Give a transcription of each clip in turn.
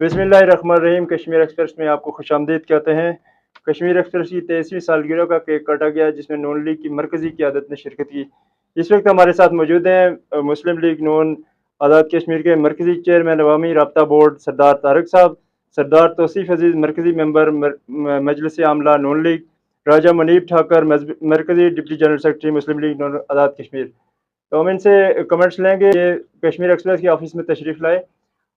बिस्मिल्लाहिर्रहमानिर्रहीम। कश्मीर एक्सप्रेस में आपको खुशामदीद कहते हैं। कश्मीर एक्सप्रेस की 23वीं सालगिरह का केक काटा गया, जिसमें नून लीग की मरकज़ी क़यादत ने शिरकत की। इस वक्त हमारे साथ मौजूद हैं मुस्लिम लीग नून आज़ाद कश्मीर के मरकज़ी चेयरमैन अवामी राब्ता बोर्ड सरदार तारक साहब, सरदार तौसीफ़ अजीज़ मरकज़ी मेंबर मजलिस आमला नून लीग, राजा मुनीब ठाकर मरकज़ी deputy general secretary Muslim League Noon Azad Kashmir. तो हम इनसे कमेंट्स लेंगे। ये कश्मीर एक्सप्रेस के ऑफिस में तशरीफ़ लाए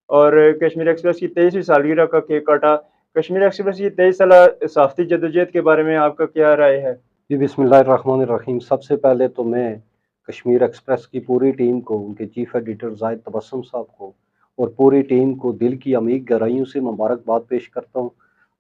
और कश्मीर एक्सप्रेस की 23वीं सालगिरह का केक काटा। कश्मीर एक्सप्रेस की 23 साला सहाफ़ती जद्दोजहद के बारे में आपका क्या राय है? जी बिस्मिल्लाहिर्रहमानिर्रहीम। सबसे पहले तो मैं कश्मीर एक्सप्रेस की पूरी टीम को, उनके चीफ एडिटर जाहिद तबस्सुम साहब को और पूरी टीम को दिल की अमीर गहराइयों से मुबारकबाद पेश करता हूँ।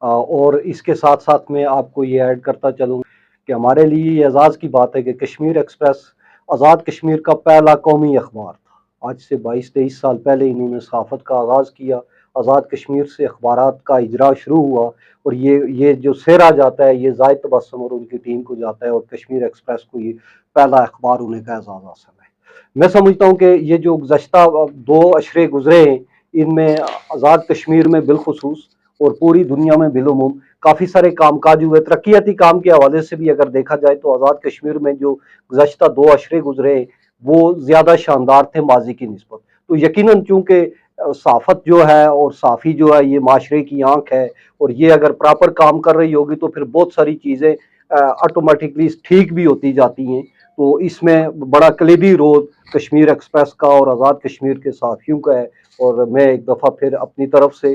और इसके साथ साथ मैं आपको ये ऐड करता चलूँ कि हमारे लिए ये एजाज़ की बात है कि कश्मीर एक्सप्रेस आज़ाद कश्मीर का पहला कौमी अखबार था। आज से 22-23 साल पहले इन्होंने सहाफ़त का आगाज़ किया। आज़ाद कश्मीर से अखबारात का इजरा शुरू हुआ और ये जो सेहरा जाता है ये जाहिद तबस्सुम और उनकी टीम को जाता है और कश्मीर एक्सप्रेस को ये पहला अखबार होने का एजाज़ हासिल है। मैं समझता हूँ कि ये जो गुज़श्ता 2 अशरे गुजरे हैं, इनमें आज़ाद कश्मीर में बिलखुसूस और पूरी दुनिया में बिलुमूम काफ़ी सारे कामकाज हुए। तरक्याती काम के हवाले से भी अगर देखा जाए तो आज़ाद कश्मीर में जो गुज़श्ता 2 अशरे गुजरे वो ज़्यादा शानदार थे माजी की निस्बत। तो यकीनन चूँकि सहाफ़त जो है और साफ़ी जो है ये माशरे की आँख है और ये अगर प्रॉपर काम कर रही होगी तो फिर बहुत सारी चीज़ें ऑटोमेटिकली ठीक भी होती जाती हैं। तो इसमें बड़ा कलीदी रोल कश्मीर एक्सप्रेस का और आज़ाद कश्मीर के साथियों का है। और मैं एक दफ़ा फिर अपनी तरफ से,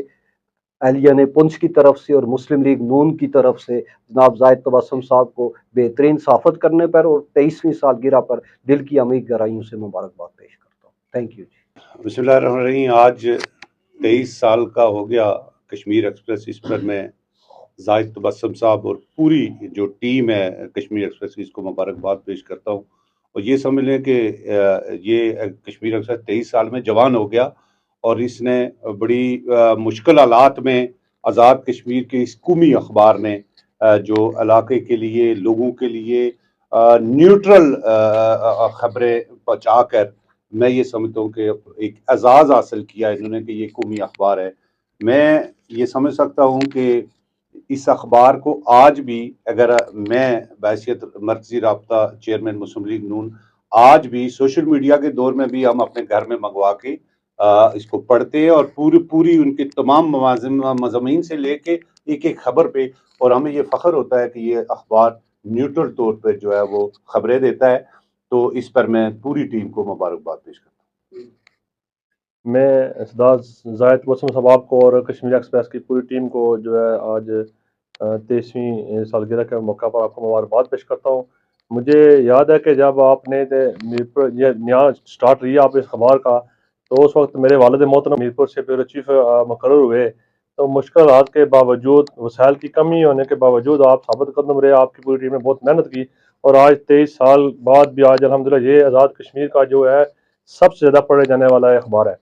एहलिया पुंछ की तरफ से और मुस्लिम लीग नून की तरफ से जनाब जाहिद तबस्सुम साहब को बेहतरीन साफ़त करने पर और 23वीं सालगिरह पर दिल की अमीर गहराइयों से मुबारकबाद पेश करता हूँ। थैंक यू जी। बिस्मिल्लाहिर्रहमानिर्रहीम। आज 23 साल का हो गया कश्मीर एक्सप्रेस। इस पर मैं जाहिद तबस्सुम साहब और पूरी जो टीम है कश्मीर एक्सप्रेस की, इसको मुबारकबाद पेश करता हूँ। और ये समझ लें कि ये कश्मीर एक्सप्रेस 23 साल में जवान हो गया और इसने बड़ी मुश्किल हालात में आज़ाद कश्मीर के इस कौमी अखबार ने जो इलाके के लिए, लोगों के लिए न्यूट्रल खबरें पहुँचा कर, मैं ये समझता हूँ कि एक एजाज़ हासिल किया इन्होंने कि ये कौमी अखबार है। मैं ये समझ सकता हूँ कि इस अखबार को आज भी, अगर मैं बहैसियत मरकज़ी राब्ता चेयरमैन मुस्लिम लीग नून, आज भी सोशल मीडिया के दौर में भी हम अपने घर में मंगवा के इसको पढ़ते हैं और पूरी उनके तमाम मज़ामीन से लेके एक खबर पे, और हमें ये फ़ख्र होता है कि ये अखबार न्यूट्रल तौर पर जो है वो खबरें देता है। तो इस पर मैं पूरी टीम को मुबारकबाद पेश करता हूँ। मैं सरदार जाहिद तबस्सुम साहब को और कश्मीर एक्सप्रेस की पूरी टीम को जो है आज 23वीं सालगिरह के मौका पर आपको मुबारकबाद पेश करता हूँ। मुझे याद है कि जब आपने मीरपुर ये नया स्टार्ट लिया आप इस अखबार का, तो उस वक्त मेरे वालिद मोहतरम मीरपुर से ब्यूरो चीफ मुकर्रर हुए। तो मुश्किल हालात के बावजूद, वसाइल की कमी होने के बावजूद आप साबित कदम रहे। आपकी पूरी टीम ने बहुत मेहनत की और आज 23 साल बाद भी आज अल्हम्दुलिल्लाह ये आज़ाद कश्मीर का जो है सबसे ज़्यादा पढ़े जाने वाला अखबार है।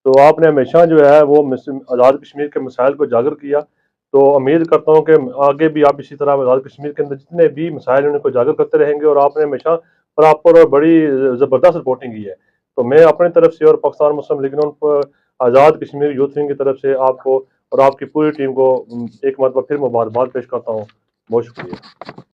तो आपने हमेशा जो है वो आज़ाद कश्मीर के मसाइल को उजागर किया। तो उम्मीद करता हूँ कि आगे भी आप इसी तरह आज़ाद कश्मीर के अंदर जितने भी मसाइल हैं उनको उजागर करते रहेंगे और आपने हमेशा प्रॉपर और बड़ी ज़बरदस्त रिपोर्टिंग की है। तो मैं अपनी तरफ से और पाकिस्तान मुस्लिम लीग नून पर आज़ाद कश्मीर यूथ विंग की तरफ से आपको और आपकी पूरी टीम को एक मरतबा फिर मुबारकबाद पेश करता हूँ। बहुत शुक्रिया।